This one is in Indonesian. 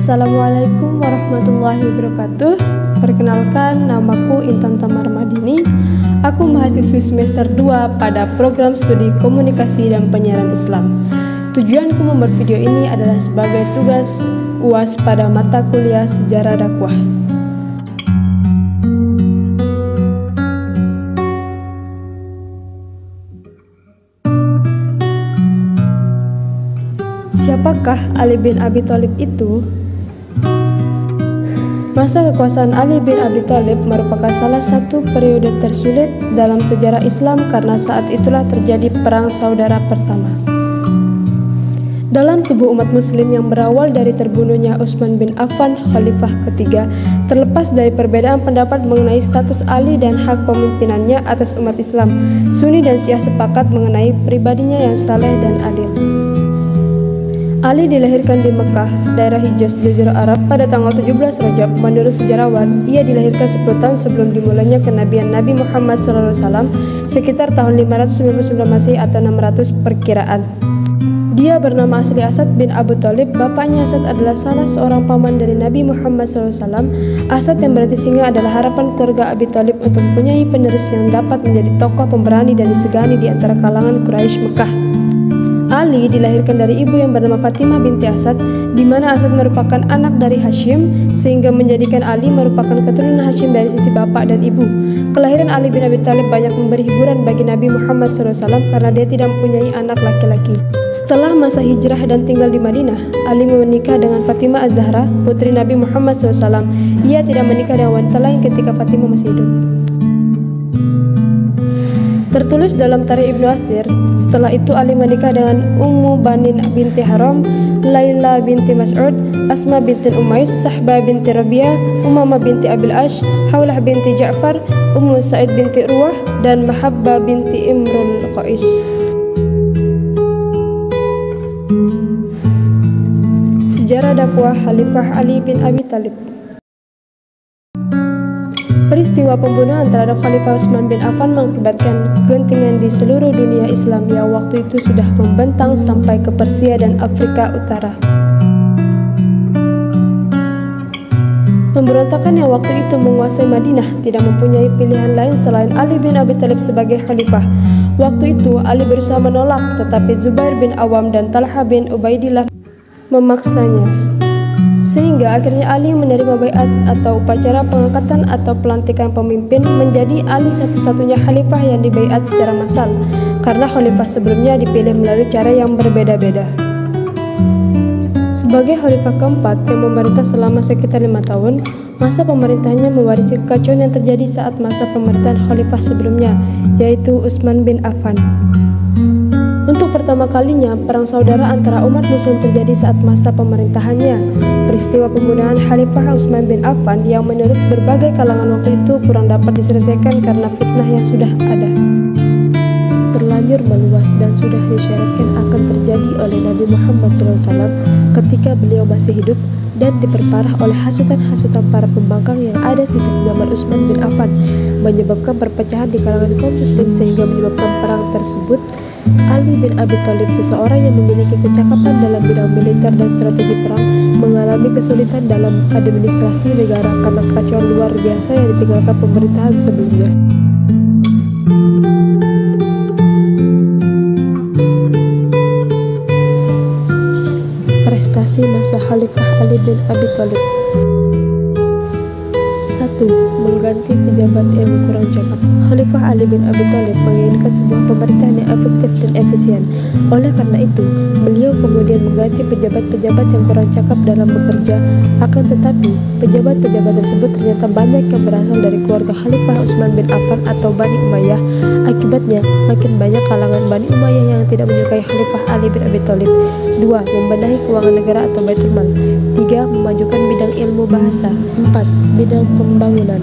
Assalamualaikum warahmatullahi wabarakatuh. Perkenalkan, namaku Intan Tamar Madini. Aku mahasiswi semester 2 pada program studi komunikasi dan penyiaran Islam. Tujuanku membuat video ini adalah sebagai tugas UAS pada mata kuliah Sejarah Dakwah. Siapakah Ali bin Abi Thalib itu? Masa kekuasaan Ali bin Abi Thalib merupakan salah satu periode tersulit dalam sejarah Islam karena saat itulah terjadi Perang Saudara Pertama. Dalam tubuh umat muslim yang berawal dari terbunuhnya Utsman bin Affan, Khalifah ketiga, terlepas dari perbedaan pendapat mengenai status Ali dan hak pemimpinannya atas umat Islam, Sunni dan Syiah sepakat mengenai pribadinya yang saleh dan adil. Ali dilahirkan di Mekah, daerah Hijaz, Jazirah Arab pada tanggal 17 Rajab. Menurut sejarawan, ia dilahirkan 10 tahun sebelum dimulainya kenabian Nabi Muhammad SAW sekitar tahun 599 Masehi atau 600 perkiraan. Dia bernama asli Asad bin Abu Thalib. Bapaknya Asad adalah salah seorang paman dari Nabi Muhammad SAW. Asad yang berarti singa adalah harapan keluarga Abi Thalib untuk mempunyai penerus yang dapat menjadi tokoh pemberani dan disegani di antara kalangan Quraisy Mekah. Ali dilahirkan dari ibu yang bernama Fatimah binti Asad, di mana Asad merupakan anak dari Hashim, sehingga menjadikan Ali merupakan keturunan Hashim dari sisi bapak dan ibu. Kelahiran Ali bin Abi Thalib banyak memberi hiburan bagi Nabi Muhammad SAW karena dia tidak mempunyai anak laki-laki. Setelah masa hijrah dan tinggal di Madinah, Ali menikah dengan Fatimah Az-Zahra, putri Nabi Muhammad SAW. Ia tidak menikah dengan wanita lain ketika Fatimah masih hidup. Tertulis dalam Tarikh Ibnu Athir, setelah itu Ali menikah dengan Ummu Banin binti Haram, Laila binti Mas'ud, Asma binti Umais, Sahbah binti Rabi'ah, Umamah binti Abil Ash, Haulah binti Ja'far, Ummu Sa'id binti Ruwah, dan Mahabbah binti Imrul Qais. Sejarah dakwah Khalifah Ali bin Abi Thalib. Peristiwa pembunuhan terhadap Khalifah Utsman bin Affan mengakibatkan kegentingan di seluruh dunia Islam yang waktu itu sudah membentang sampai ke Persia dan Afrika Utara. Pemberontakan yang waktu itu menguasai Madinah tidak mempunyai pilihan lain selain Ali bin Abi Thalib sebagai khalifah. Waktu itu Ali berusaha menolak, tetapi Zubair bin Awam dan Talha bin Ubaidillah memaksanya. Sehingga akhirnya Ali menerima baiat atau upacara pengangkatan atau pelantikan pemimpin, menjadi Ali satu-satunya khalifah yang dibaiat secara massal, karena khalifah sebelumnya dipilih melalui cara yang berbeda-beda. Sebagai khalifah keempat yang memerintah selama sekitar 5 tahun, masa pemerintahannya mewarisi kekacauan yang terjadi saat masa pemerintahan khalifah sebelumnya, yaitu Utsman bin Affan. Untuk pertama kalinya, perang saudara antara umat muslim terjadi saat masa pemerintahannya. Peristiwa pembunuhan Khalifah Utsman bin Affan yang menurut berbagai kalangan waktu itu kurang dapat diselesaikan karena fitnah yang sudah ada, terlanjur meluas dan sudah disyaratkan akan terjadi oleh Nabi Muhammad SAW ketika beliau masih hidup, dan diperparah oleh hasutan-hasutan para pembangkang yang ada sejak zaman Utsman bin Affan, menyebabkan perpecahan di kalangan kaum muslim sehingga menyebabkan perang tersebut. Ali bin Abi Thalib, seseorang yang memiliki kecakapan dalam bidang militer dan strategi perang, mengalami kesulitan dalam administrasi negara karena kekacauan luar biasa yang ditinggalkan pemerintahan sebelumnya. Prestasi masa Khalifah Ali bin Abi Thalib. 1. Mengganti pejabat yang kurang cakap. Khalifah Ali bin Abi Thalib menginginkan sebuah pemerintahan yang efektif dan efisien. Oleh karena itu, beliau kemudian mengganti pejabat-pejabat yang kurang cakap dalam bekerja. Akan tetapi, pejabat-pejabat tersebut ternyata banyak yang berasal dari keluarga Khalifah Utsman bin Affan atau Bani Umayyah. Akibatnya, makin banyak kalangan Bani Umayyah yang tidak menyukai Khalifah Ali bin Abi Thalib. 2. Membenahi keuangan negara atau Baitul Mal. 3. Memajukan bidang ilmu bahasa. 4. Bidang pembangunan.